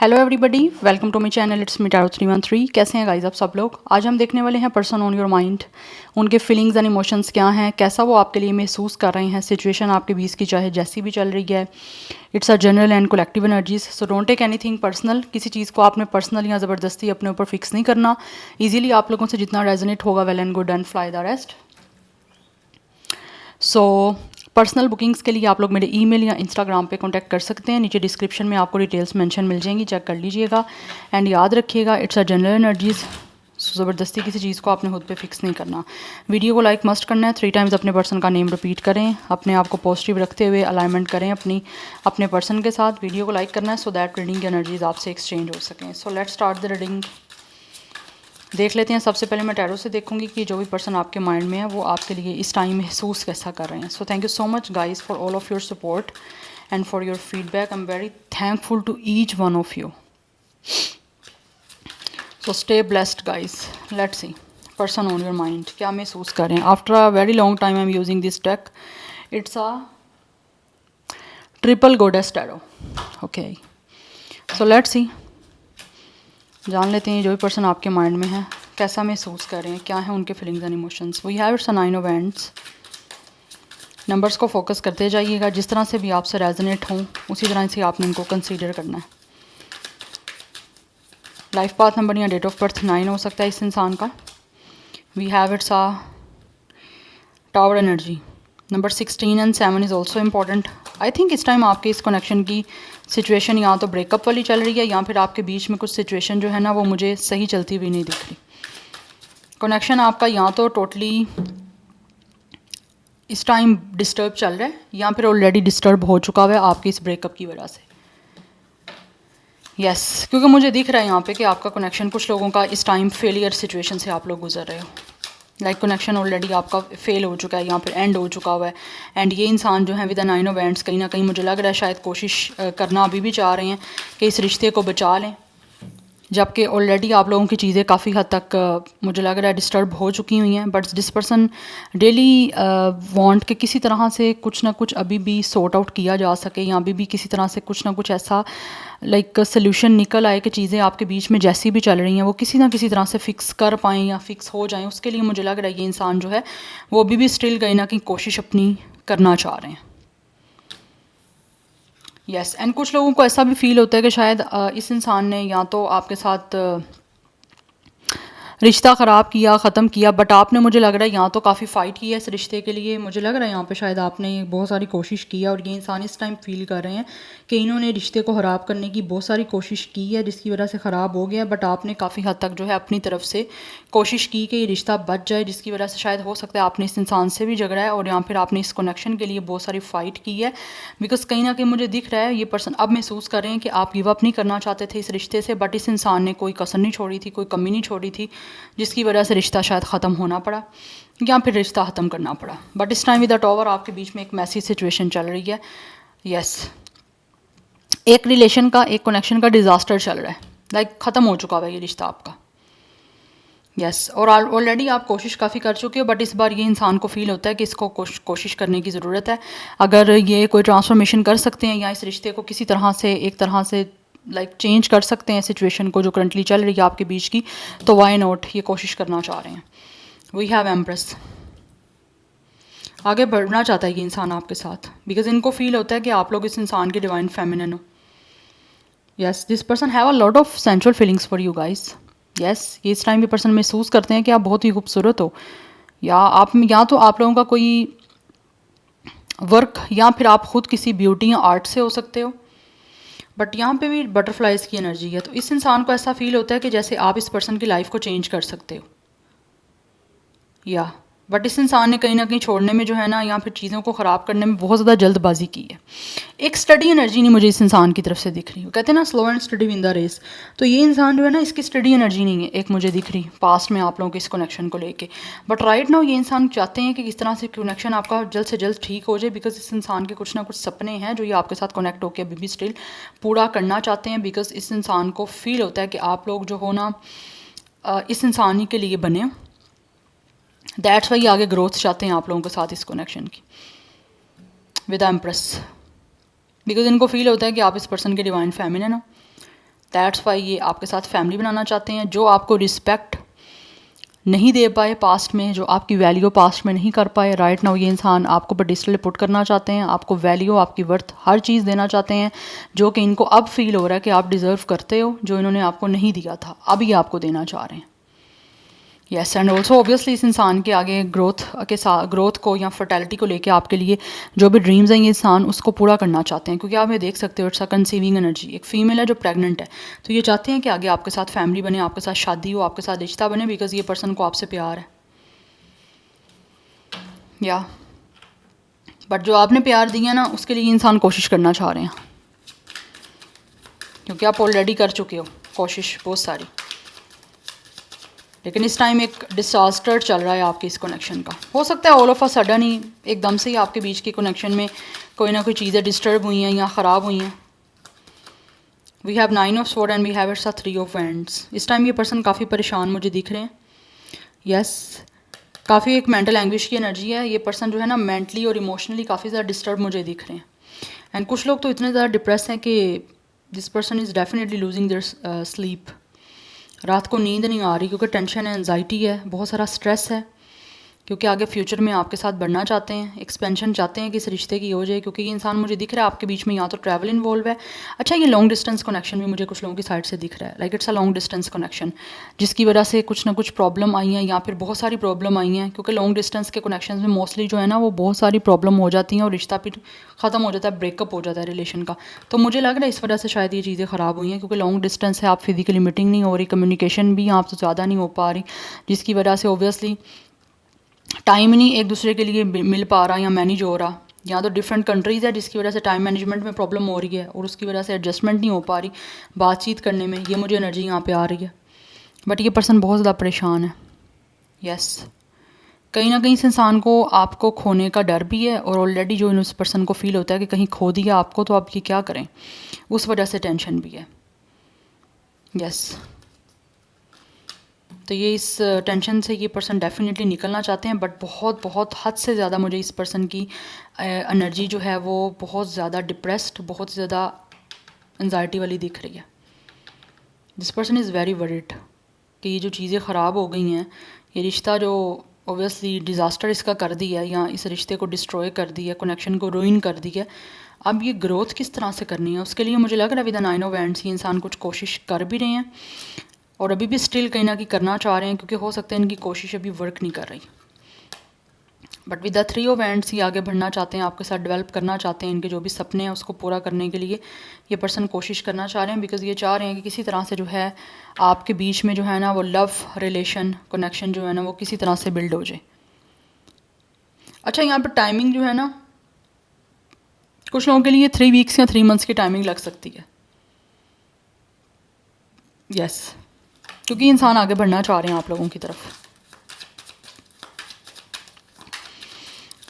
Hello everybody, welcome to my channel. It's me tarot 313। कैसे हैं guys आप सब लोग? आज हम देखने वाले हैं पर्सन ऑन योर माइंड। उनके फीलिंग्स एंड इमोशंस क्या हैं, कैसा वो आपके लिए महसूस कर रहे हैं, सिचुएशन आपके बीच की चाहे जैसी भी चल रही है। It's a general and collective energies, so don't take anything personal. किसी चीज़ को आपने पर्सनल या ज़बरदस्ती अपने ऊपर फिक्स नहीं करना। ईजिली आप लोगों से जितना रेजोनेट होगा well and good and fly the rest. So personal bookings के लिए आप लोग मेरे ईमेल या इंस्टाग्राम पे कांटेक्ट कर सकते हैं। नीचे डिस्क्रिप्शन में आपको डिटेल्स मेंशन मिल जाएंगी, चेक कर लीजिएगा। एंड याद रखिएगा, इट्स अ जनरल एनर्जीज। ज़बरदस्ती किसी चीज़ को आपने खुद पे फिक्स नहीं करना। वीडियो को लाइक मस्ट करना है। 3 टाइम्स अपने पर्सन का नेम रिपीट करें। अपने आप को पॉजिटिव रखते हुए अलाइनमेंट करें अपने पर्सन के साथ। वीडियो को लाइक करना है सो दैट रीडिंग की एनर्जीज आपसे एक्सचेंज हो सकें। So let's start the reading. देख लेते हैं। सबसे पहले मैं टैरो से देखूंगी कि जो भी पर्सन आपके माइंड में है वो आपके लिए इस टाइम महसूस कैसा कर रहे हैं। So thank you so much guys for all of your support and for your feedback. I am very thankful to each one of you. So stay blessed guys. Let's see person on your mind क्या महसूस कर रहे हैं। After a very long time I am using this deck. It's a triple goddess tarot. Okay, so let's see, जान लेते हैं जो भी पर्सन आपके माइंड में है कैसा महसूस कर रहे हैं, क्या है उनके feelings and emotions. We have it's a 9 of hands. Numbers को फोकस करते जाइएगा, जिस तरह से भी आपसे रेजोनेट हों उसी तरह से आपने इनको कंसीडर करना है। लाइफ पाथ नंबर या डेट ऑफ बर्थ 9 हो सकता है इस इंसान का। We have it's a tower energy. Number 16 and 7 is also important. I think इस टाइम आपके इस कनेक्शन की सिचुएशन या तो ब्रेकअप वाली चल रही है या फिर आपके बीच में कुछ सिचुएशन जो है ना वो मुझे सही चलती हुई नहीं दिख रही। कनेक्शन आपका या तो टोटली इस टाइम डिस्टर्ब चल रहा है या फिर ऑलरेडी डिस्टर्ब हो चुका हुआ है आपके इस ब्रेकअप की वजह से। यस, क्योंकि मुझे दिख रहा है यहाँ पे कि आपका कनेक्शन कुछ लोगों का इस टाइम फेलियर सिचुएशन से आप लोग गुजर रहे हो। लाइक कनेक्शन ऑलरेडी आपका फेल हो चुका है या फिर एंड हो चुका हुआ है। एंड ये इंसान जो है विद द 9 ऑफ हैंड्स कहीं ना कहीं मुझे लग रहा है शायद कोशिश करना अभी भी चाह रहे हैं कि इस रिश्ते को बचा लें, जबकि ऑलरेडी आप लोगों की चीज़ें काफ़ी हद तक मुझे लग रहा है डिस्टर्ब हो चुकी हुई हैं। But this person daily want कि किसी तरह से कुछ ना कुछ अभी भी सॉर्ट आउट किया जा सके या अभी भी किसी तरह से कुछ ना कुछ ऐसा लाइक सोल्यूशन निकल आए कि चीज़ें आपके बीच में जैसी भी चल रही हैं वो किसी ना किसी तरह से फिक्स कर पाएँ या फिक्स हो जाएँ। उसके लिए मुझे लग रहा है ये इंसान जो है वो अभी भी स्टिल कहीं ना कहीं कोशिश अपनी करना चाह रहे हैं। यस, एंड कुछ लोगों को ऐसा भी फील होता है कि शायद इस इंसान ने या तो आपके साथ रिश्ता ख़राब किया, ख़त्म किया, बट आपने मुझे लग रहा है यहाँ तो काफ़ी फ़ाइट की है इस रिश्ते के लिए। मुझे लग रहा है यहाँ पे शायद आपने बहुत सारी कोशिश की है और ये इंसान इस टाइम फील कर रहे हैं कि इन्होंने रिश्ते को ख़राब करने की बहुत सारी कोशिश की है जिसकी वजह से ख़राब हो गया। बट आपने काफ़ी हद तक जो है अपनी तरफ से कोशिश की कि ये रिश्ता बच जाए, जिसकी वजह से शायद हो सकता है आपने इस इंसान से भी झगड़ा है और या फिर आपने इस कनेक्शन के लिए बहुत सारी फ़ाइट की है। बिकॉज कहीं ना कहीं मुझे दिख रहा है ये पर्सन अब महसूस कर रहे हैं कि आप गिव अप नहीं करना चाहते थे इस रिश्ते से, बट इस इंसान ने कोई कसर नहीं छोड़ी थी, कोई कमी नहीं छोड़ी थी, जिसकी वजह से रिश्ता शायद ख़त्म होना पड़ा या फिर रिश्ता ख़त्म करना पड़ा। बट इस टाइम विद द टॉवर आपके बीच में एक मैसी सिचुएशन चल रही है। यस, एक रिलेशन का, एक कनेक्शन का डिज़ास्टर चल रहा है। लाइक ख़त्म हो चुका है ये रिश्ता आपका। यस, और ऑलरेडी आप कोशिश काफ़ी कर चुके हो, बट इस बार ये इंसान को फील होता है कि इसको कोशिश करने की ज़रूरत है। अगर ये कोई ट्रांसफॉर्मेशन कर सकते हैं या इस रिश्ते को किसी तरह से एक तरह से लाइक चेंज कर सकते हैं सिचुएशन को जो करंटली चल रही है आपके बीच की, तो वाई नॉट, ये कोशिश करना चाह रहे हैं। We have empress. आगे बढ़ना चाहता है ये इंसान आपके साथ बिकॉज इनको फील होता है कि आप लोग इस इंसान के डिवाइन फेमिनिन हो। Yes, this person have a lot of central feelings for you guys. Yes, ये इस टाइम ये पर्सन महसूस करते हैं कि आप बहुत ही खूबसूरत हो, या तो आप लोगों का कोई वर्क या फिर आप खुद किसी ब्यूटी या आर्ट से हो सकते हो। बट यहाँ पे भी बटरफ्लाइज की एनर्जी है, तो इस इंसान को ऐसा फील होता है कि जैसे आप इस पर्सन की लाइफ को चेंज कर सकते हो। या बट इस इंसान ने कहीं ना कहीं छोड़ने में जो है ना या फिर चीज़ों को ख़राब करने में बहुत ज़्यादा जल्दबाजी की है। एक स्टडी एनर्जी नहीं मुझे इस इंसान की तरफ से दिख रही। कहते हैं ना slow and steady win the race, तो ये इंसान जो है ना इसकी स्टडी एनर्जी नहीं है एक मुझे दिख रही पास्ट में आप लोगों के इस कनेक्शन को लेके। बट राइट नाउ ये इंसान चाहते हैं कि किस तरह से कनेक्शन आपका जल्द से जल्द ठीक हो जाए, बिकॉज इस इंसान के कुछ ना कुछ सपने हैं जो ये आपके साथ कनेक्ट होकर अभी भी स्टिल पूरा करना चाहते हैं। बिकॉज इस इंसान को फील होता है कि आप लोग जो हो ना इस इंसान ही के लिए बने हो। दैट्स वाई आगे ग्रोथ चाहते हैं आप लोगों के साथ इस कनेक्शन की विद एम्प्रेस, बिकॉज इनको फील होता है कि आप इस पर्सन के डिवाइन फेमिनिन हो। दैट्स वाई ये आपके साथ फैमिली बनाना चाहते हैं। जो आपको रिस्पेक्ट नहीं दे पाए पास्ट में, जो आपकी वैल्यू पास्ट में नहीं कर पाए, राइट नाउ ये इंसान आपको पेडिस्टल पुट करना चाहते हैं, आपको वैल्यू, आपकी वर्थ, हर चीज़ देना चाहते हैं जो कि इनको अब फील हो रहा है कि आप डिज़र्व करते हो, जो इन्होंने आपको नहीं दिया था, अब ये आपको देना चाह रहे हैं। यस, एंड ऑल्सो ऑब्वियसली इस इंसान के आगे ग्रोथ को या फर्टेलिटी को लेके आपके लिए जो भी ड्रीम्स हैं ये इंसान उसको पूरा करना चाहते हैं, क्योंकि आप ये देख सकते हो इट्स अ कंसीविंग एनर्जी। एक फीमेल है जो प्रेग्नेंट है, तो ये चाहते हैं कि आगे आपके साथ फैमिली बने, आपके साथ शादी हो, आपके साथ रिश्ता बने, बिकॉज ये पर्सन को आपसे प्यार है। या बट जो आपने प्यार दिया ना उसके लिए इंसान कोशिश करना चाह रहे हैं, क्योंकि आप ऑलरेडी कर चुके हो कोशिश बहुत सारी, लेकिन इस टाइम एक डिसास्टर चल रहा है आपके इस कनेक्शन का। हो सकता है ऑल ऑफ अ सडन ही एकदम से ही आपके बीच के कनेक्शन में कोई ना कोई चीज़ें डिस्टर्ब हुई हैं या ख़राब हुई हैं। We have 9 of sword and we have it's 3 of wands. इस टाइम ये पर्सन काफ़ी परेशान मुझे दिख रहे हैं। यस, काफ़ी एक मेंटल एंग्विश की एनर्जी है। ये पर्सन जो है ना मेंटली और इमोशनली काफ़ी ज़्यादा डिस्टर्ब मुझे दिख रहे हैं। एंड कुछ लोग तो इतने ज़्यादा डिप्रेस हैं कि this person is definitely losing their sleep. रात को नींद नहीं आ रही क्योंकि टेंशन है, एंजाइटी है, बहुत सारा स्ट्रेस है, क्योंकि आगे फ्यूचर में आपके साथ बढ़ना चाहते हैं, एक्सपेंशन चाहते हैं कि इस रिश्ते की हो जाए, क्योंकि ये इंसान मुझे दिख रहा है आपके बीच में या तो ट्रैवल इन्वॉल्व है। अच्छा, ये लॉन्ग डिस्टेंस कनेक्शन भी मुझे कुछ लोगों की साइड से दिख रहा है, like it's a long distance connection, जिसकी वजह से कुछ ना कुछ प्रॉब्लम आई हैं या फिर बहुत सारी प्रॉब्लम आई हैं, क्योंकि लॉन्ग डिस्टेंस के कनेक्शन में मोस्टली जो है ना वो बहुत सारी प्रॉब्लम हो जाती हैं और रिश्ता फिर ख़त्म हो जाता है, ब्रेकअप हो जाता है रिलेशन का। तो मुझे लग रहा है इस वजह से शायद ये चीज़ें ख़राब हुई हैं, क्योंकि लॉन्ग डिस्टेंस है, आप फिजिकली मीटिंग नहीं हो रही, कम्युनिकेशन भी आप तो ज़्यादा नहीं हो पा रही, जिसकी वजह से ओबियसली टाइम नहीं एक दूसरे के लिए मिल पा रहा या मैनेज हो रहा, या तो डिफरेंट कंट्रीज़ है जिसकी वजह से टाइम मैनेजमेंट में प्रॉब्लम हो रही है और उसकी वजह से एडजस्टमेंट नहीं हो पा रही बातचीत करने में। ये मुझे एनर्जी यहाँ पे आ रही है, बट ये पर्सन बहुत ज़्यादा परेशान है। यस, कहीं ना कहीं इस इंसान को आपको खोने का डर भी है, और ऑलरेडी जो उस पर्सन को फील होता है कि कहीं खो दिया आपको तो आप ये क्या करें, उस वजह से टेंशन भी है। यस, तो ये इस टेंशन से ये पर्सन डेफिनेटली निकलना चाहते हैं, बट बहुत बहुत हद से ज़्यादा मुझे इस पर्सन की एनर्जी जो है वो बहुत ज़्यादा डिप्रेस्ड, बहुत ज़्यादा एंजाइटी वाली दिख रही है। This person is very worried कि ये जो चीज़ें ख़राब हो गई हैं, ये रिश्ता जो ओबियसली डिज़ास्टर इसका कर दिया या इस रिश्ते को डिस्ट्रॉय कर दिया, कनेक्शन को रूइन कर दिया, अब ये ग्रोथ किस तरह से करनी है उसके लिए मुझे लग रहा है विद द 9 ऑफ वैंड्स ये इंसान कुछ कोशिश कर भी रहे हैं और अभी भी स्टिल कहीं ना कहीं करना चाह रहे हैं, क्योंकि हो सकता है इनकी कोशिश अभी वर्क नहीं कर रही। But with the 3 of wands ये आगे बढ़ना चाहते हैं, आपके साथ डेवलप करना चाहते हैं, इनके जो भी सपने हैं उसको पूरा करने के लिए ये पर्सन कोशिश करना चाह रहे हैं, बिकॉज ये चाह रहे हैं कि किसी तरह से जो है आपके बीच में जो है ना वो लव रिलेशन कनेक्शन जो है ना वो किसी तरह से बिल्ड हो जाए। अच्छा, यहाँ पर टाइमिंग जो है ना कुछ लोगों के लिए 3 वीक्स या 3 मंथ्स की टाइमिंग लग सकती है। यस, क्योंकि इंसान आगे बढ़ना चाह रहे हैं आप लोगों की तरफ।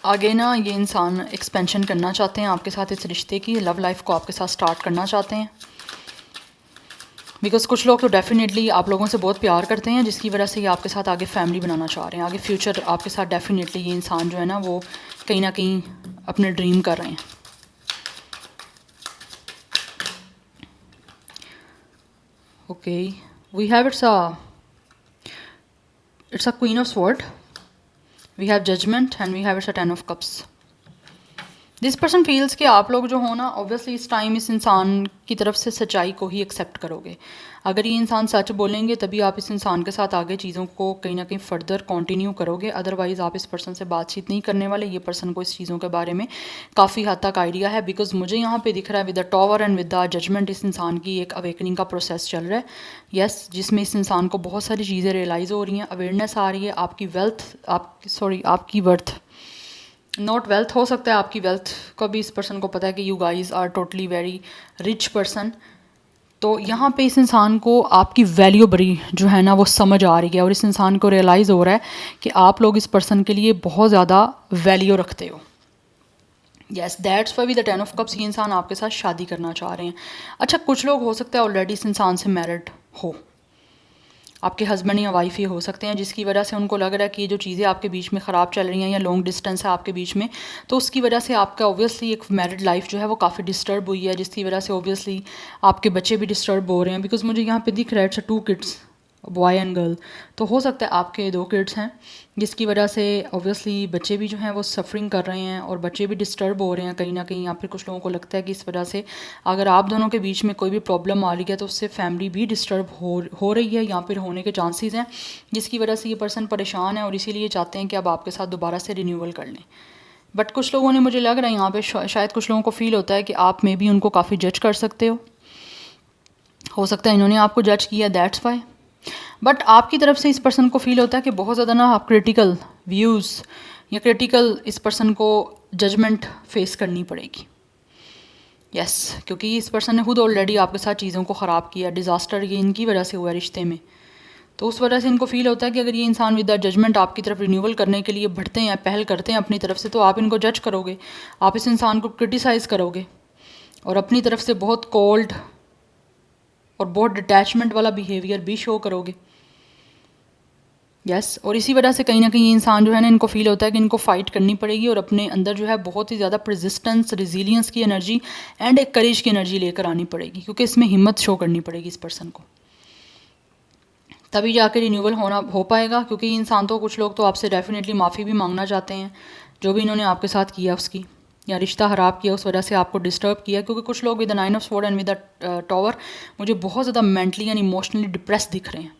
आगे ना ये इंसान एक्सपेंशन करना चाहते हैं आपके साथ इस रिश्ते की, लव लाइफ को आपके साथ स्टार्ट करना चाहते हैं, बिकॉज कुछ लोग तो डेफिनेटली आप लोगों से बहुत प्यार करते हैं, जिसकी वजह से ये आपके साथ आगे फैमिली बनाना चाह रहे हैं, आगे फ्यूचर आपके साथ डेफिनेटली ये इंसान जो है ना वो कहीं ना कहीं अपने ड्रीम कर रहे हैं। Okay, we have it's a queen of sword, we have judgement and we have it's a 10 of cups. This person feels कि आप लोग जो हो ना ऑब्वियसली इस टाइम इस इंसान की तरफ से सच्चाई को ही एक्सेप्ट करोगे। अगर ये इंसान सच बोलेंगे तभी आप इस इंसान के साथ आगे चीज़ों को कहीं ना कहीं फर्दर कंटिन्यू करोगे, अदरवाइज़ आप इस पर्सन से बातचीत नहीं करने वाले। ये पर्सन को इस चीज़ों के बारे में काफ़ी हद तक आइडिया है, बिकॉज मुझे यहाँ पे दिख रहा है with the tower and with the judgement इस इंसान की एक अवेकनिंग का प्रोसेस चल रहा है। यस, जिसमें इस इंसान को बहुत सारी चीज़ें रियलाइज़ हो रही हैं, अवेयरनेस आ रही है, आपकी वर्थ, नॉट वेल्थ, हो सकता है आपकी वेल्थ का भी इस पर्सन को पता है कि you guys are totally very rich person. तो यहाँ पे इस इंसान को आपकी वैल्यू बड़ी जो है ना वो समझ आ रही है, और इस इंसान को रियलाइज़ हो रहा है कि आप लोग इस पर्सन के लिए बहुत ज़्यादा वैल्यू रखते हो। Yes, that's why with the 10 of cups ये इंसान आपके साथ शादी करना चाह रहे हैं। अच्छा, कुछ लोग हो सकता है ऑलरेडी इस इंसान से मैरिड हो, आपके हस्बैंड या वाइफ ही हो सकते हैं, जिसकी वजह से उनको लग रहा है कि ये जो चीज़ें आपके बीच में ख़राब चल रही हैं या लॉन्ग डिस्टेंस है आपके बीच में, तो उसकी वजह से आपका ऑब्वियसली एक मैरिड लाइफ जो है वो काफ़ी डिस्टर्ब हुई है, जिसकी वजह से ऑब्वियसली आपके बच्चे भी डिस्टर्ब हो रहे हैं। बिकॉज मुझे यहाँ पे दिख रहा है it's 2 kids, boy and girl, तो हो सकता है आपके 2 किड्स हैं, जिसकी वजह से ऑब्वियसली बच्चे भी जो हैं वो सफरिंग कर रहे हैं और बच्चे भी डिस्टर्ब हो रहे हैं कहीं ना कहीं, या फिर कुछ लोगों को लगता है कि इस वजह से अगर आप दोनों के बीच में कोई भी प्रॉब्लम आ रही है तो उससे फैमिली भी डिस्टर्ब हो रही है या फिर होने के चांसेस हैं, जिसकी वजह से ये पर्सन परेशान है और इसीलिए चाहते हैं कि अब आपके साथ दोबारा से रिन्यूअल कर लें। बट कुछ लोगों ने, मुझे लग रहा है यहाँ पे शायद कुछ लोगों को फील होता है कि आप में भी उनको काफ़ी जज कर सकते हो सकता है इन्होंने आपको जज किया, दैट्स वाई। बट आपकी तरफ से इस पर्सन को फील होता है कि बहुत ज़्यादा ना आप क्रिटिकल व्यूज़ या क्रिटिकल इस पर्सन को जजमेंट फेस करनी पड़ेगी। यस क्योंकि इस पर्सन ने खुद ऑलरेडी आपके साथ चीज़ों को ख़राब किया, डिज़ास्टर ये इनकी वजह से हुआ रिश्ते में, तो उस वजह से इनको फील होता है कि अगर ये इंसान विद जजमेंट आपकी तरफ रिन्यूअल करने के लिए बढ़ते हैं, पहल करते हैं अपनी तरफ से, तो आप इनको जज करोगे, आप इस इंसान को क्रिटिसाइज़ करोगे और अपनी तरफ से बहुत कोल्ड और बहुत डिटैचमेंट वाला बिहेवियर भी शो करोगे। यस और इसी वजह से कहीं ना कहीं इंसान जो है ना, इनको फील होता है कि इनको फ़ाइट करनी पड़ेगी और अपने अंदर जो है बहुत ही ज़्यादा परसिस्टेंस, रिजिलियंस की एनर्जी एंड एक करेज की एनर्जी लेकर आनी पड़ेगी, क्योंकि इसमें हिम्मत शो करनी पड़ेगी इस पर्सन को, तभी जाकर रिन्यूअल हो पाएगा। क्योंकि इंसान तो, कुछ लोग तो आपसे डेफिनेटली माफ़ी भी मांगना चाहते हैं जो भी इन्होंने आपके साथ किया उसकी, या रिश्ता ख़राब किया उस वजह से आपको डिस्टर्ब किया। क्योंकि कुछ लोग with 9 of sword and with the tower मुझे बहुत ज़्यादा मेंटली एंड इमोशनली डिप्रेस दिख रहे हैं।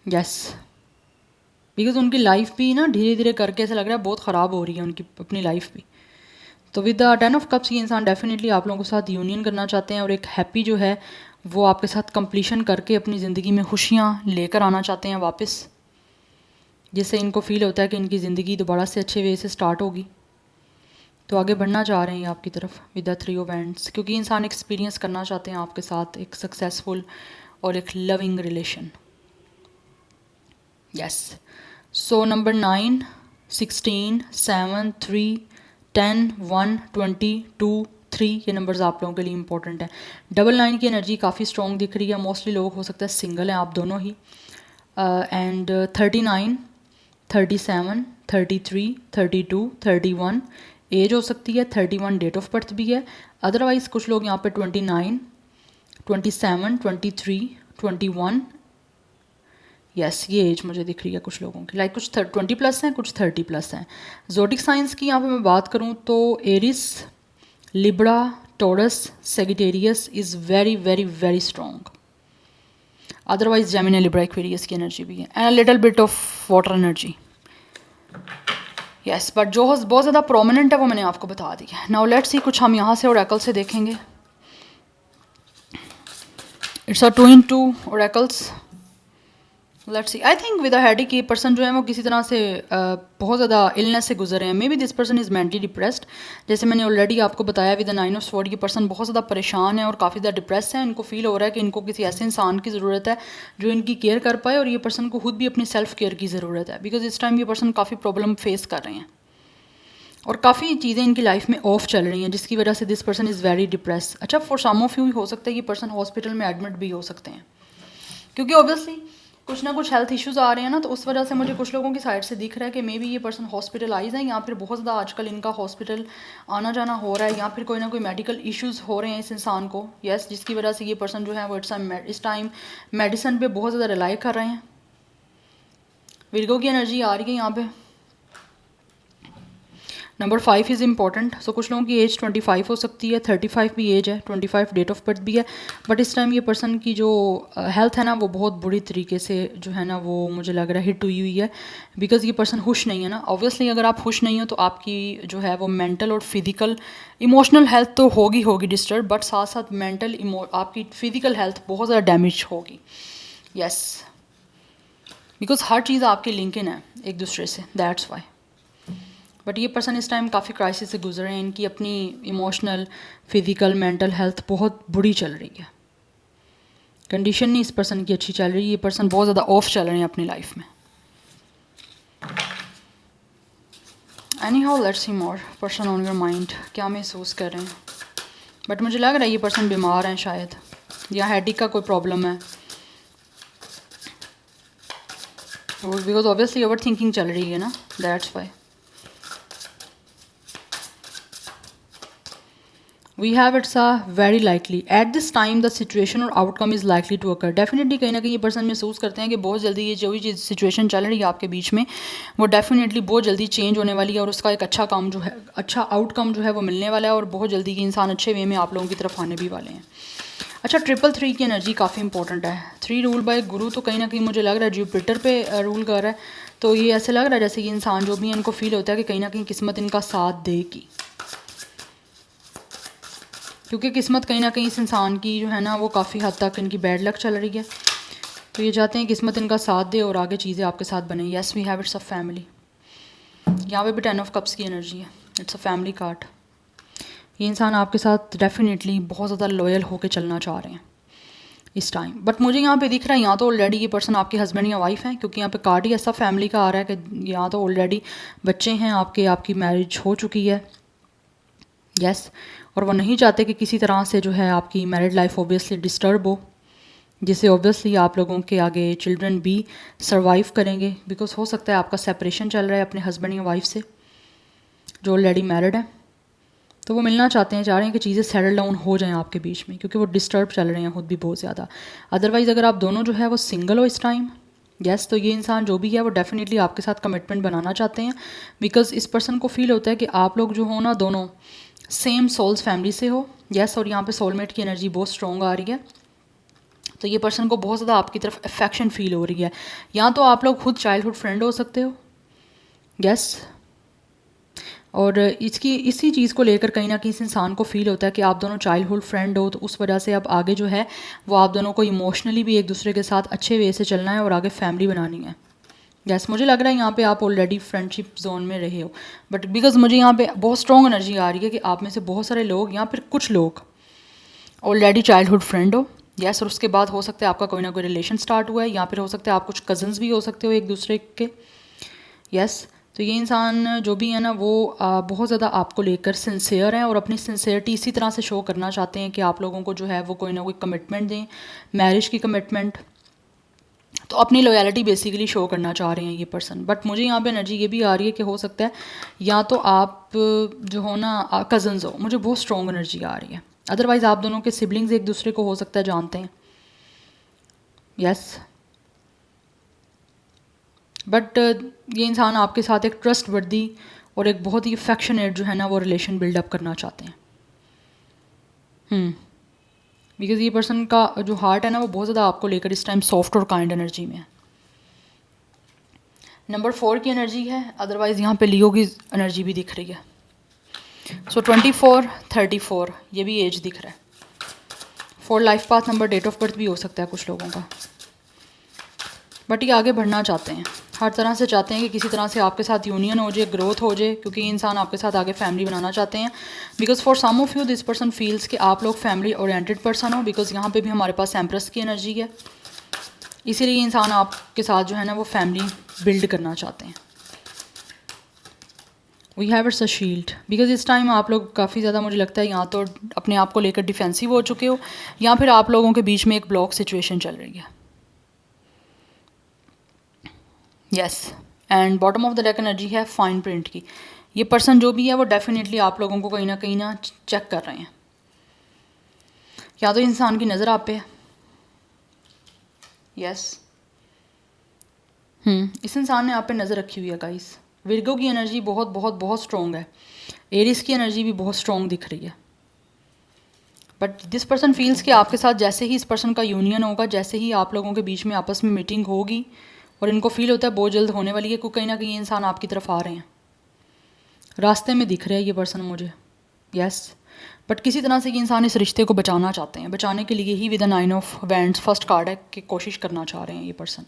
यस बिकॉज उनकी लाइफ भी ना धीरे धीरे करके ऐसा लग रहा है बहुत ख़राब हो रही है उनकी अपनी लाइफ भी। तो विद द 10 ऑफ कप्स ये इंसान डेफिनेटली आप लोगों के साथ यूनियन करना चाहते हैं और एक हैप्पी जो है वो आपके साथ कंप्लीशन करके अपनी ज़िंदगी में खुशियाँ लेकर आना चाहते हैं वापस, जिससे इनको फील होता है कि इनकी ज़िंदगी दोबारा से अच्छे वे से स्टार्ट होगी। तो आगे बढ़ना चाह रहे हैं आपकी तरफ विद द 3 ऑफ वैंड्स, क्योंकि इंसान एक्सपीरियंस करना चाहते हैं आपके साथ एक सक्सेसफुल और एक loving relation. Yes so number 9, 16, 7, 3, 10, 1, 20, 2, 3 ये नंबर्स आप लोगों के लिए इंपॉर्टेंट है। 9 की एनर्जी काफ़ी स्ट्रॉन्ग दिख रही है, मोस्टली लोग हो सकता है सिंगल हैं आप दोनों ही। एंड 39, 37, 33, 32, 31 एज हो सकती है, 31 डेट ऑफ बर्थ भी है। अदरवाइज़ कुछ लोग यहाँ पे 29, 27, 23, 21 यस ये एज मुझे दिख रही है कुछ लोगों की, लाइक कुछ 20 प्लस हैं, कुछ 30 प्लस हैं। ज़ोडिक साइंस की यहाँ पे मैं बात करूँ तो Aries, Libra, Taurus, Sagittarius is very very very strong. Otherwise Gemini, Libra, Aquarius की एनर्जी भी है and a little bit of water energy. Yes but जो बहुत ज़्यादा प्रोमिनेंट है वो मैंने आपको बता दिया। नाउ लेट्स सी कुछ हम यहाँ से ओरेकल से देखेंगे। It's a 2 in 2 oracles. Let's see I think with headache ये पर्सन जो है वो किसी तरह से बहुत ज़्यादा इलनेस से गुजर रहे हैं। May be this person is mentally depressed, जैसे मैंने ऑलरेडी आपको बताया विद 9 ऑफ स्वॉर्ड ये पर्सन बहुत ज़्यादा परेशान है और काफ़ी ज़्यादा डिप्रेस है। इनको फील हो रहा है कि इनको किसी ऐसे इंसान की ज़रूरत है जो इनकी केयर कर पाए, और ये पर्सन को खुद भी अपनी सेल्फ केयर की ज़रूरत है, बिकॉज इस टाइम ये पर्सन काफ़ी प्रॉब्लम फेस कर रहे हैं और काफ़ी चीज़ें इनकी लाइफ में ऑफ चल रही हैं, जिसकी वजह से this person is very depress. अच्छा फॉर सम ऑफ यू हो सकता है ये पर्सन हॉस्पिटल में एडमिट भी हो सकते हैं, क्योंकि ऑब्वियसली कुछ ना कुछ हेल्थ इश्यूज़ आ रहे हैं ना, तो उस वजह से मुझे कुछ लोगों की साइड से दिख रहा है कि मे बी ये पर्सन हॉस्पिटलाइज हैं, या फिर बहुत ज़्यादा आजकल इनका हॉस्पिटल आना जाना हो रहा है, या फिर कोई ना कोई मेडिकल इश्यूज़ हो रहे हैं इस इंसान को। यस जिसकी वजह से ये पर्सन जो है वो इस टाइम मेडिसिन पे बहुत ज़्यादा रिलाई कर रहे हैं। विर्गो की एनर्जी आ रही है यहाँ पे। Number 5 is important. सो कुछ लोगों की एज 25 हो सकती है, 35 भी एज है, 25 डेट ऑफ बर्थ भी है, बट इस टाइम ये पर्सन की जो हेल्थ है ना वो बहुत बुरी तरीके से जो है ना वो मुझे लग रहा है हिट हुई है, बिकॉज ये पर्सन खुश नहीं है ना। ऑब्वियसली अगर आप खुश नहीं हो तो आपकी जो है वो मेंटल और फिजिकल इमोशनल हेल्थ तो होगी डिस्टर्ब, बट साथ साथ मेंटल आपकी फिजिकल हेल्थ बहुत ज़्यादा डैमेज होगी। यस बिकॉज हर चीज़ आपकी लिंक इन है एक दूसरे से, दैट्स वाई। बट ये पर्सन इस टाइम काफ़ी क्राइसिस से गुजर रहे हैं, इनकी अपनी इमोशनल फिजिकल मेंटल हेल्थ बहुत बुरी चल रही है, कंडीशन नहीं इस पर्सन की अच्छी चल रही है, ये पर्सन बहुत ज़्यादा ऑफ चल रहे हैं अपनी लाइफ में। Any how let's see more person on your mind, क्या महसूस कर रहे हैं। बट मुझे लग रहा है ये पर्सन बीमार हैं शायद, या हेडेक का कोई प्रॉब्लम है। बिकॉज ऑब्वियसली ओवर थिंकिंग चल रही है ना, that's why. We have it's a very likely at this time the situation और outcome is likely to occur. Definitely कहीं ना कहीं ये पर्सन महसूस करते हैं कि बहुत जल्दी ये जो भी चीज़ सिचुएशन चल रही है आपके बीच में वो डेफिनेटली बहुत जल्दी चेंज होने वाली है और उसका एक अच्छा काम जो है, अच्छा आउटकम जो है वो मिलने वाला है और बहुत जल्दी ये इंसान अच्छे वे में आप लोगों की तरफ आने भी वाले हैं। अच्छा, 333 की एनर्जी काफ़ी इंपॉर्टेंट है। 3 रूल बाय गुरु, तो कहीं ना कहीं मुझे लग रहा है जुपिटर पे रूल कर रहा है, तो ये ऐसे लग रहा है जैसे कि इंसान जो भी है इनको फील होता है कि कहीं ना कहीं किस्मत इनका साथ देगी, क्योंकि किस्मत कहीं ना कहीं इस इंसान की जो है ना वो काफ़ी हद तक इनकी बैड लक चल रही है, तो ये चाहते हैं किस्मत इनका साथ दे और आगे चीज़ें आपके साथ बने। Yes we have it's a family, यहाँ पे भी 10 ऑफ कप्स की एनर्जी है, इट्स अ फैमिली कार्ड। ये इंसान आपके साथ डेफिनेटली बहुत ज़्यादा लॉयल होकर चलना चाह रहे हैं इस टाइम, बट मुझे यहाँ पे दिख रहा है यहाँ तो ऑलरेडी ये पर्सन आपके हस्बैंड या वाइफ हैं, क्योंकि यहाँ पे कार्ड ही ऐसा फैमिली का आ रहा है कि यहाँ तो ऑलरेडी बच्चे हैं आपके, आपकी मैरिज हो चुकी है। यस, और वो नहीं चाहते कि किसी तरह से जो है आपकी मैरिड लाइफ ऑब्वियसली डिस्टर्ब हो, जिससे ऑब्वियसली आप लोगों के आगे चिल्ड्रन भी सर्वाइव करेंगे, बिकॉज हो सकता है आपका सेपरेशन चल रहा है अपने हस्बैंड या वाइफ से जो ऑलरेडी मैरिड है, तो वो मिलना चाहते हैं, चाह रहे हैं कि चीज़ें सेटल डाउन हो जाएं आपके बीच में, क्योंकि वो डिस्टर्ब चल रहे हैं खुद भी बहुत ज़्यादा। अदरवाइज़ अगर आप दोनों जो है वो सिंगल हो इस टाइम, यस, तो ये इंसान जो भी है वो डेफिनेटली आपके साथ कमिटमेंट बनाना चाहते हैं, बिकॉज इस पर्सन को फील होता है कि आप लोग जो हो ना दोनों सेम सोल्स फैमिली से हो। यस, और यहाँ पे सोलमेट की एनर्जी बहुत स्ट्रॉन्ग आ रही है, तो ये पर्सन को बहुत ज़्यादा आपकी तरफ अफेक्शन फील हो रही है। या तो आप लोग खुद चाइल्डहुड फ्रेंड हो सकते हो, यस, और इसी चीज़ को लेकर कहीं ना कहीं इस इंसान को फील होता है कि आप दोनों चाइल्डहुड फ्रेंड हो, तो उस वजह से अब आगे जो है वो आप दोनों को इमोशनली भी एक दूसरे के साथ अच्छे वे से चलना है और आगे फैमिली बनानी है। यस, मुझे लग रहा है यहाँ पे आप ऑलरेडी फ्रेंडशिप जोन में रहे हो, बट बिकॉज मुझे यहाँ पे बहुत स्ट्रॉन्ग एनर्जी आ रही है कि आप में से बहुत सारे लोग या फिर कुछ लोग ऑलरेडी चाइल्डहुड फ्रेंड हो। यस, और उसके बाद हो सकता है आपका कोई ना कोई रिलेशन स्टार्ट हुआ है, या फिर हो सकता है आप कुछ कजन्स भी हो सकते हो एक दूसरे के। यस, तो ये इंसान जो भी है ना वो बहुत ज़्यादा आपको लेकर सिंसियर हैं और अपनी सिंसियरिटी इसी तरह से शो करना चाहते हैं कि आप लोगों को जो है वो कोई ना कोई कमिटमेंट दें, मैरिज की कमिटमेंट, तो अपनी लॉयल्टी बेसिकली शो करना चाह रहे हैं ये पर्सन। बट मुझे यहाँ पे एनर्जी ये भी आ रही है कि हो सकता है या तो आप जो हो ना कज़न्स हो, मुझे बहुत स्ट्रॉन्ग एनर्जी आ रही है, अदरवाइज़ आप दोनों के सिबलिंग्स एक दूसरे को हो सकता है जानते हैं। यस, बट ये इंसान आपके साथ एक ट्रस्ट वर्दी और एक बहुत ही अफेक्शनेट जो है ना वो रिलेशन बिल्डअप करना चाहते हैं। बिकॉज ये पर्सन का जो हार्ट है ना वो बहुत ज़्यादा आपको लेकर इस टाइम सॉफ्ट और काइंड एनर्जी में है। नंबर 4 की एनर्जी है, अदरवाइज़ यहाँ पे लियो की एनर्जी भी दिख रही है। सो 24, 34 ये भी एज दिख रहा है। 4 life path number, date of birth भी हो सकता है कुछ लोगों का, बट ये आगे बढ़ना चाहते हैं, हर तरह से चाहते हैं कि किसी तरह से आपके साथ यूनियन हो जाए, ग्रोथ हो जाए, क्योंकि ये इंसान आपके साथ आगे फैमिली बनाना चाहते हैं। Because for some of you this person feels कि आप लोग फैमिली ओरिएंटेड पर्सन हो, बिकॉज यहाँ पे भी हमारे पास एम्प्रेस की एनर्जी है, इसीलिए इंसान आपके साथ जो है ना वो फैमिली बिल्ड करना चाहते हैं। We have it's a shield, because इस टाइम आप लोग काफ़ी ज़्यादा मुझे लगता है यहाँ तो अपने आप को लेकर डिफेंसिव हो चुके हो, या फिर आप लोगों के बीच में एक ब्लॉक सिचुएशन चल रही है। Yes, and bottom of the deck energy है फाइन प्रिंट की। ये पर्सन जो भी है वो डेफिनेटली आप लोगों को कहीं ना चेक कर रहे हैं, या तो इंसान की नज़र आप पे है। यस, इस इंसान ने आप पे नज़र रखी हुई है गाइस। विर्गो की एनर्जी बहुत बहुत बहुत स्ट्रॉन्ग है, एरिस की एनर्जी भी बहुत स्ट्रॉन्ग दिख रही है, बट दिस पर्सन फील्स कि आपके साथ जैसे ही इस पर्सन का यूनियन होगा, जैसे ही आप लोगों के बीच में आपस में मीटिंग होगी, और इनको फील होता है बहुत जल्द होने वाली है, क्योंकि कहीं ना कहीं इंसान आपकी तरफ आ रहे हैं, रास्ते में दिख रहे हैं ये पर्सन मुझे। यस, बट किसी तरह से ये इंसान इस रिश्ते को बचाना चाहते हैं, बचाने के लिए ही with 9 of wands first card है कि कोशिश करना चाह रहे हैं ये पर्सन।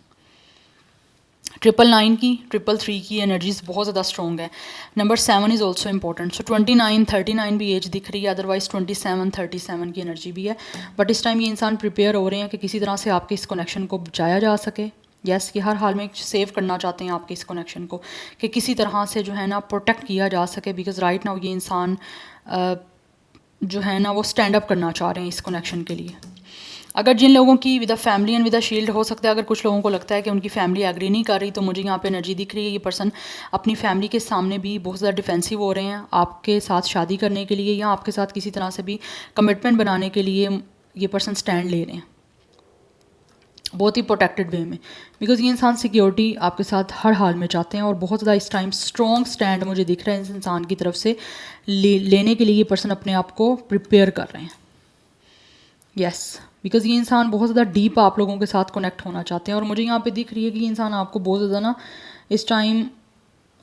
999 की, 333 की एनर्जीज बहुत ज़्यादा स्ट्रॉन्ग है। नंबर 7 इज़ ऑल्सो इंपॉर्टेंट, सो 29, 39 भी एज दिख रही है, अदरवाइज 27, 37 की एनर्जी भी है, बट इस टाइम ये इंसान प्रिपेयर हो रहे हैं कि किसी तरह से आपके इस कनेक्शन को बचाया जा सके। यस, कि हर हाल में सेव करना चाहते हैं आपके इस कनेक्शन को, कि किसी तरह से जो है ना प्रोटेक्ट किया जा सके, बिकॉज राइट नाउ ये इंसान जो है ना वो स्टैंड अप करना चाह रहे हैं इस कनेक्शन के लिए। अगर जिन लोगों की with a family and with a shield हो सकता है, अगर कुछ लोगों को लगता है कि उनकी फैमिली एग्री नहीं कर रही, तो मुझे यहाँ पे एनर्जी दिख रही है ये पर्सन अपनी फैमिली के सामने भी बहुत ज़्यादा डिफेंसिव हो रहे हैं आपके साथ शादी करने के लिए, या आपके साथ किसी तरह से भी कमिटमेंट बनाने के लिए ये पर्सन स्टैंड ले रहे हैं बहुत ही प्रोटेक्टेड वे में, बिकॉज ये इंसान सिक्योरिटी आपके साथ हर हाल में चाहते हैं और बहुत ज़्यादा इस टाइम स्ट्रॉन्ग स्टैंड मुझे दिख रहा है इस इंसान की तरफ से लेने के लिए ये पर्सन अपने आप को प्रिपेयर कर रहे हैं। यस, बिकॉज ये इंसान बहुत ज़्यादा डीप आप लोगों के साथ कनेक्ट होना चाहते हैं और मुझे यहाँ पे दिख रही है कि ये इंसान आपको बहुत ज़्यादा ना इस टाइम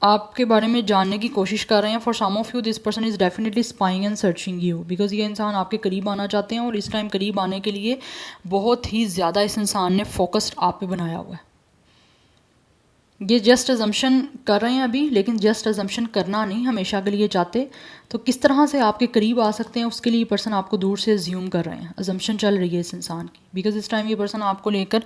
आपके बारे में जानने की कोशिश कर रहे हैं। For some of you this person is definitely spying and searching you, because ये इंसान आपके करीब आना चाहते हैं और इस टाइम करीब आने के लिए बहुत ही ज़्यादा इस इंसान ने फोकस्ड आप पे बनाया हुआ है। ये जस्ट अजम्पशन कर रहे हैं अभी, लेकिन जस्ट अजम्पशन करना नहीं हमेशा के लिए चाहते। तो किस तरह से आपके करीब आ सकते हैं उसके लिए पर्सन आपको दूर से अज्यूम कर रहे हैं, अजम्पशन चल रही है इस इंसान की, बिकॉज इस टाइम ये पर्सन आपको लेकर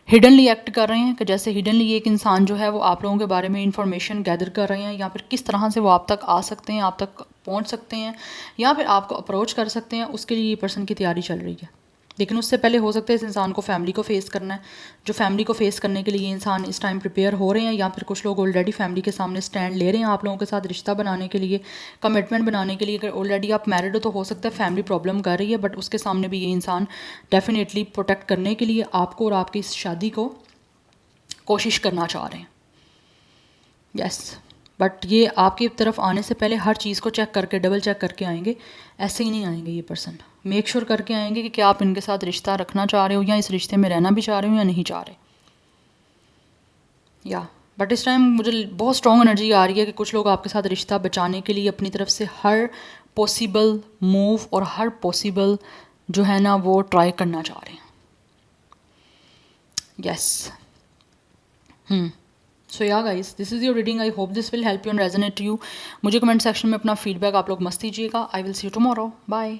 हिडनली एक्ट कर रहे हैं कि जैसे हिडनली एक इंसान जो है वो आप लोगों के बारे में इंफॉर्मेशन गैदर कर रहे हैं, या फिर किस तरह से वो आप तक आ सकते हैं, आप तक पहुँच सकते हैं, या फिर आपको अप्रोच कर सकते हैं, उसके लिए ये पर्सन की तैयारी चल रही है। लेकिन उससे पहले हो सकता है इस इंसान को फैमिली को फेस करना है, जो फैमिली को फेस करने के लिए इंसान इस टाइम प्रिपेयर हो रहे हैं, या फिर कुछ लोग ऑलरेडी फैमिली के सामने स्टैंड ले रहे हैं आप लोगों के साथ रिश्ता बनाने के लिए, कमिटमेंट बनाने के लिए। अगर ऑलरेडी आप मैरिड हो तो हो सकता है फैमिली प्रॉब्लम कर रही है, बट उसके सामने भी ये इंसान डेफिनेटली प्रोटेक्ट करने के लिए आपको और आपकी इस शादी को कोशिश करना चाह रहे हैं। यस, बट ये आपकी तरफ आने से पहले हर चीज़ को चेक करके डबल चेक करके आएंगे, ऐसे ही नहीं आएंगे ये पर्सन। मेक श्योर करके आएंगे कि क्या आप इनके साथ रिश्ता रखना चाह रहे हो, या इस रिश्ते में रहना भी चाह रहे हो या नहीं चाह रहे। या बट इस टाइम मुझे बहुत स्ट्रॉन्ग एनर्जी आ रही है कि कुछ लोग आपके साथ रिश्ता बचाने के लिए अपनी तरफ से हर पॉसिबल मूव और हर पॉसिबल जो है ना वो ट्राई करना चाह रहे हैं। यस, सो या guys, this is your reading. I hope this will help you and resonate to you. मुझे कमेंट सेक्शन में अपना फीडबैक आप लोग मस्त दीजिएगा। I will see you tomorrow. Bye.